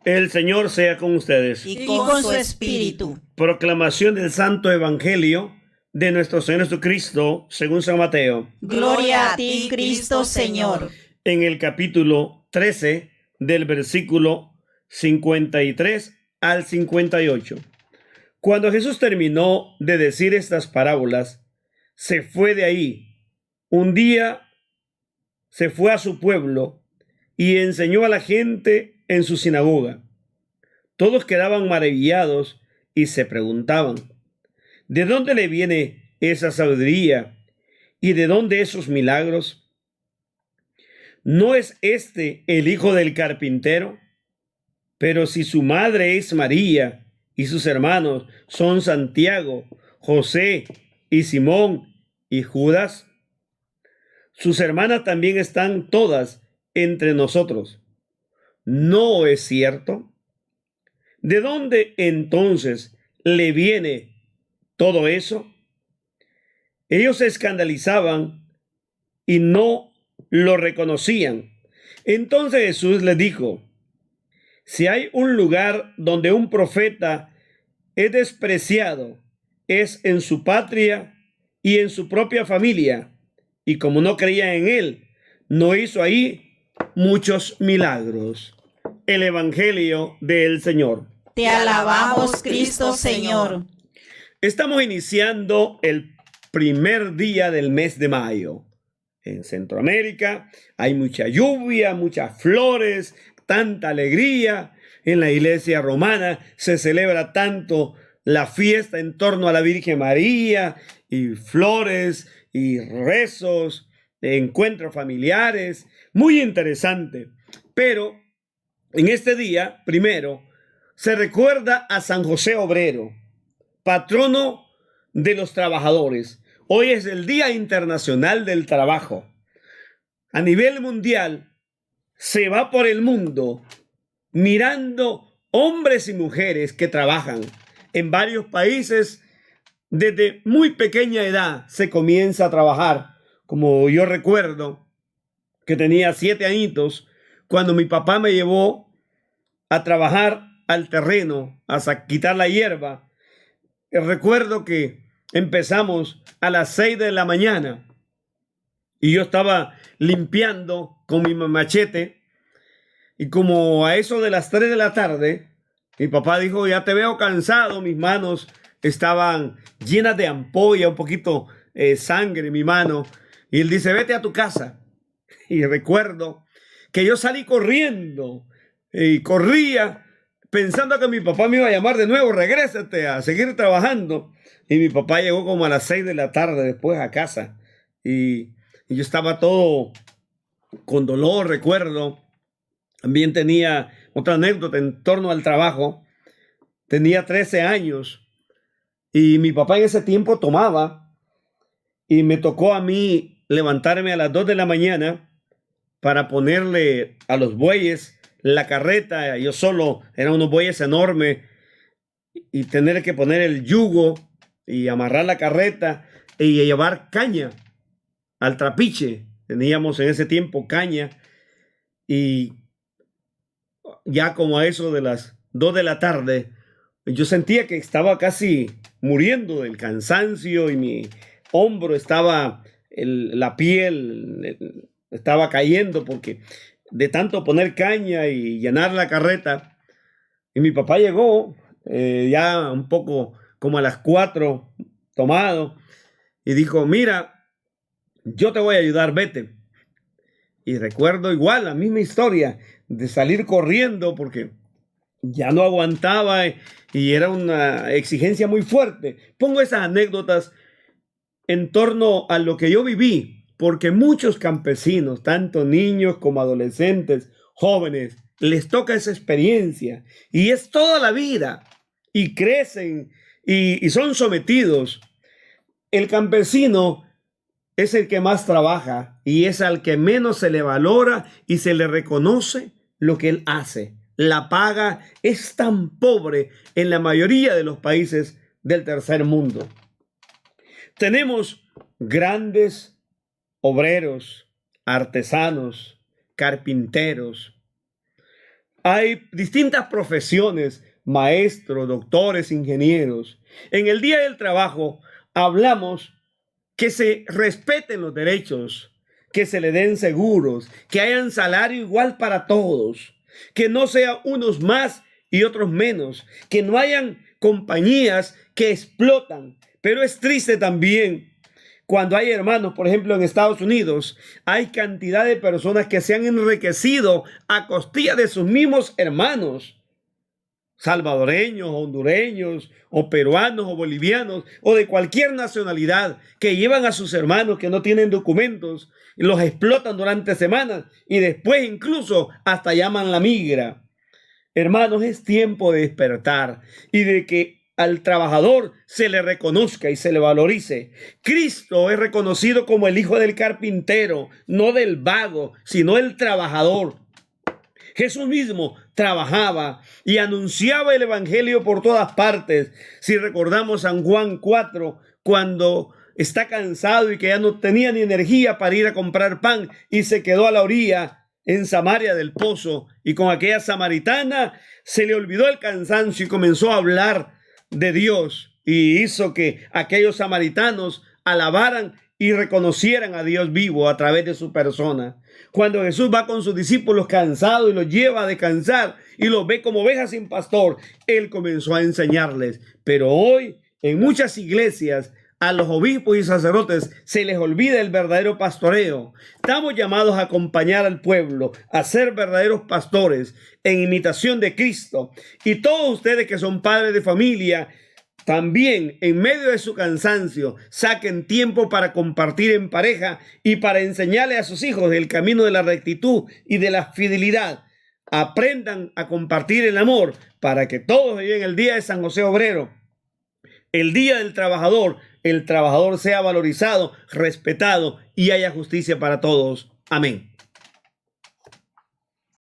El Señor sea con ustedes. Y con su espíritu. Proclamación del Santo Evangelio de nuestro Señor Jesucristo, según San Mateo. Gloria a ti, Cristo Señor. En el capítulo 13, del versículo 53 al 58. Cuando Jesús terminó de decir estas parábolas, se fue de ahí. Un día se fue a su pueblo y enseñó a la gente en su sinagoga. Todos quedaban maravillados y se preguntaban, ¿de dónde le viene esa sabiduría y de dónde esos milagros? ¿No es este el hijo del carpintero? Pero si su madre es María y sus hermanos son Santiago, José y Simón y Judas, sus hermanas también están todas entre nosotros. ¿No es cierto? ¿De dónde entonces le viene todo eso? Ellos se escandalizaban y no lo reconocían. Entonces Jesús les dijo, si hay un lugar donde un profeta es despreciado, es en su patria y en su propia familia. Y como no creían en él, no hizo ahí muchos milagros. El Evangelio del Señor. Te alabamos, Cristo Señor. Estamos iniciando el primer día del mes de mayo. En Centroamérica hay mucha lluvia, muchas flores, tanta alegría. En la iglesia romana se celebra tanto la fiesta en torno a la Virgen María y flores y rezos, encuentros familiares, muy interesante. Pero en este día, primero, se recuerda a San José Obrero, patrono de los trabajadores. Hoy es el Día Internacional del Trabajo. A nivel mundial, se va por el mundo mirando hombres y mujeres que trabajan. En varios países, desde muy pequeña edad, se comienza a trabajar. Como yo recuerdo que tenía 7 añitos, cuando mi papá me llevó a trabajar al terreno, a quitar la hierba. Recuerdo que empezamos a las 6 de la mañana y yo estaba limpiando con mi machete y como a eso de las 3 de la tarde, mi papá dijo, ya te veo cansado, mis manos estaban llenas de ampolla, un poquito sangre en mi mano, y él dice, vete a tu casa. Y recuerdo que yo salí corriendo y corría pensando que mi papá me iba a llamar de nuevo, regrésate a seguir trabajando. Y mi papá llegó como a las 6 de la tarde después a casa. Y yo estaba todo con dolor, recuerdo. También tenía otra anécdota en torno al trabajo. Tenía 13 años y mi papá en ese tiempo tomaba y me tocó a mí levantarme a las 2 de la mañana para ponerle a los bueyes la carreta. Yo solo, eran unos bueyes enormes, y tener que poner el yugo y amarrar la carreta y llevar caña al trapiche. Teníamos en ese tiempo caña y ya como a eso de las 2 de la tarde, yo sentía que estaba casi muriendo del cansancio y mi hombro estaba, la piel estaba cayendo porque de tanto poner caña y llenar la carreta. Y mi papá llegó ya un poco como a las 4 tomado y dijo, mira, yo te voy a ayudar, vete. Y recuerdo igual la misma historia de salir corriendo porque ya no aguantaba y era una exigencia muy fuerte. Pongo esas anécdotas en torno a lo que yo viví, porque muchos campesinos, tanto niños como adolescentes, jóvenes, les toca esa experiencia y es toda la vida y crecen y son sometidos. El campesino es el que más trabaja y es al que menos se le valora y se le reconoce lo que él hace. La paga es tan pobre en la mayoría de los países del tercer mundo. Tenemos grandes obreros, artesanos, carpinteros, Hay distintas profesiones, maestros, doctores, ingenieros. En el Día del Trabajo hablamos que se respeten los derechos, que se le den seguros, que hayan salario igual para todos, que no sean unos más y otros menos, que no hayan compañías que explotan. Pero es triste también cuando hay hermanos, por ejemplo, en Estados Unidos, hay cantidad de personas que se han enriquecido a costilla de sus mismos hermanos, salvadoreños, hondureños, o peruanos, o bolivianos, o de cualquier nacionalidad, que llevan a sus hermanos que no tienen documentos, y los explotan durante semanas, y después incluso hasta llaman la migra. Hermanos, es tiempo de despertar y de que al trabajador se le reconozca y se le valorice. Cristo es reconocido como el hijo del carpintero, no del vago, sino el trabajador. Jesús mismo trabajaba y anunciaba el evangelio por todas partes. Si recordamos San Juan 4, cuando está cansado y que ya no tenía ni energía para ir a comprar pan y se quedó a la orilla en Samaria del pozo, y con aquella samaritana se le olvidó el cansancio y comenzó a hablar de Dios, y hizo que aquellos samaritanos alabaran y reconocieran a Dios vivo a través de su persona. Cuando Jesús va con sus discípulos cansados y los lleva a descansar y los ve como ovejas sin pastor, Él comenzó a enseñarles. Pero hoy en muchas iglesias a los obispos y sacerdotes se les olvida el verdadero pastoreo. Estamos llamados a acompañar al pueblo, a ser verdaderos pastores en imitación de Cristo. Y todos ustedes que son padres de familia, también en medio de su cansancio, saquen tiempo para compartir en pareja y para enseñarle a sus hijos el camino de la rectitud y de la fidelidad. Aprendan a compartir el amor para que todos vivan el día de San José Obrero, el día del trabajador, el trabajador sea valorizado, respetado y haya justicia para todos. Amén.